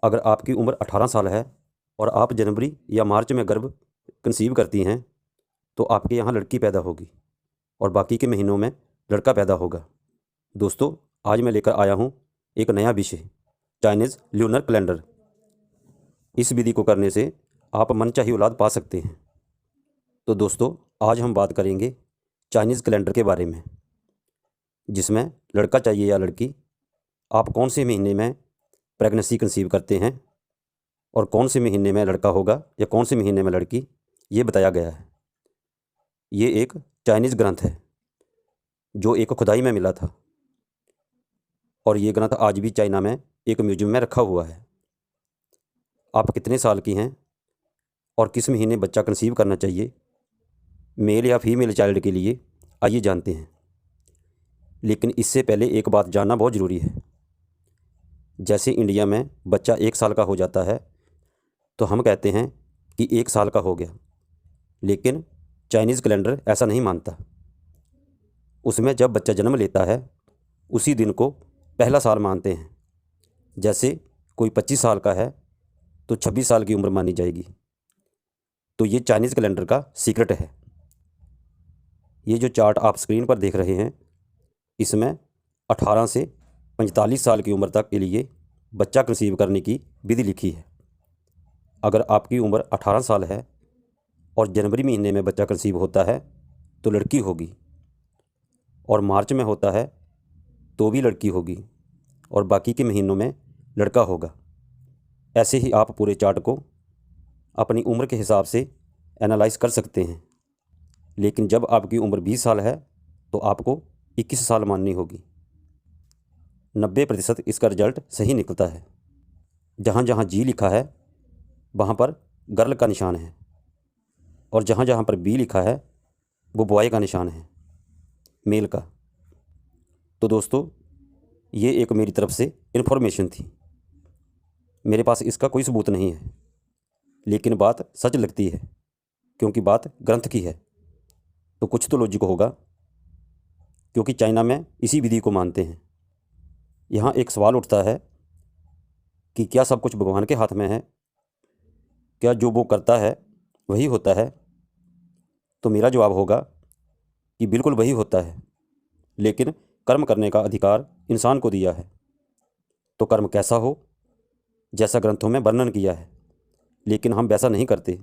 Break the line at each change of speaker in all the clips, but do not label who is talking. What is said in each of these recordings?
अगर आपकी उम्र 18 साल है और आप जनवरी या मार्च में गर्भ कंसीव करती हैं तो आपके यहाँ लड़की पैदा होगी और बाकी के महीनों में लड़का पैदा होगा। दोस्तों, आज मैं लेकर आया हूँ एक नया विषय, चाइनीज़ ल्यूनर कैलेंडर। इस विधि को करने से आप मनचाही औलाद पा सकते हैं। तो दोस्तों, आज हम बात करेंगे चाइनीज़ कैलेंडर के बारे में, जिसमें लड़का चाहिए या लड़की, आप कौन से महीने में प्रेगनेंसी कंसीव करते हैं और कौन से महीने में लड़का होगा या कौन से महीने में लड़की, ये बताया गया है। ये एक चाइनीज़ ग्रंथ है जो एक खुदाई में मिला था और ये ग्रंथ आज भी चाइना में एक म्यूजियम में रखा हुआ है। आप कितने साल की हैं और किस महीने बच्चा कंसीव करना चाहिए, मेल या फीमेल चाइल्ड के लिए, आइए जानते हैं। लेकिन इससे पहले एक बात जानना बहुत ज़रूरी है। जैसे इंडिया में बच्चा 1 साल का हो जाता है तो हम कहते हैं कि 1 साल का हो गया, लेकिन चाइनीज़ कैलेंडर ऐसा नहीं मानता। उसमें जब बच्चा जन्म लेता है उसी दिन को पहला साल मानते हैं। जैसे कोई 25 साल का है तो 26 साल की उम्र मानी जाएगी। तो ये चाइनीज़ कैलेंडर का सीक्रेट है। ये जो चार्ट आप स्क्रीन पर देख रहे हैं, इसमें 18 से 45 साल की उम्र तक के लिए बच्चा कंसीव करने की विधि लिखी है। अगर आपकी उम्र 18 साल है और जनवरी महीने में बच्चा कंसीव होता है तो लड़की होगी, और मार्च में होता है तो भी लड़की होगी, और बाकी के महीनों में लड़का होगा। ऐसे ही आप पूरे चार्ट को अपनी उम्र के हिसाब से एनालाइज कर सकते हैं। लेकिन जब आपकी उम्र 20 साल है तो आपको 21 साल माननी होगी। 90% इसका रिजल्ट सही निकलता है। जहाँ जहाँ जी लिखा है वहाँ पर गर्ल का निशान है, और जहाँ जहाँ पर बी लिखा है वो बॉय का निशान है, मेल का। तो दोस्तों, ये एक मेरी तरफ से इन्फॉर्मेशन थी। मेरे पास इसका कोई सबूत नहीं है, लेकिन बात सच लगती है क्योंकि बात ग्रंथ की है, तो कुछ तो लॉजिक होगा, क्योंकि चाइना में इसी विधि को मानते हैं। यहाँ एक सवाल उठता है कि क्या सब कुछ भगवान के हाथ में है? क्या जो वो करता है वही होता है? तो मेरा जवाब होगा कि बिल्कुल वही होता है, लेकिन कर्म करने का अधिकार इंसान को दिया है। तो कर्म कैसा हो, जैसा ग्रंथों में वर्णन किया है, लेकिन हम वैसा नहीं करते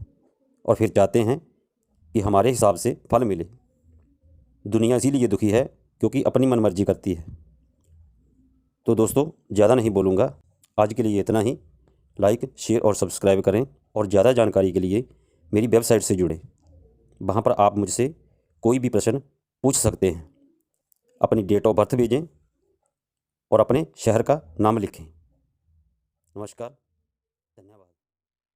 और फिर चाहते हैं कि हमारे हिसाब से फल मिले। दुनिया इसीलिए दुखी है क्योंकि अपनी मनमर्जी करती है। तो दोस्तों, ज़्यादा नहीं बोलूँगा, आज के लिए इतना ही। लाइक, शेयर और सब्सक्राइब करें, और ज़्यादा जानकारी के लिए मेरी वेबसाइट से जुड़ें। वहाँ पर आप मुझसे कोई भी प्रश्न पूछ सकते हैं। अपनी डेट ऑफ बर्थ भेजें और अपने शहर का नाम लिखें। नमस्कार।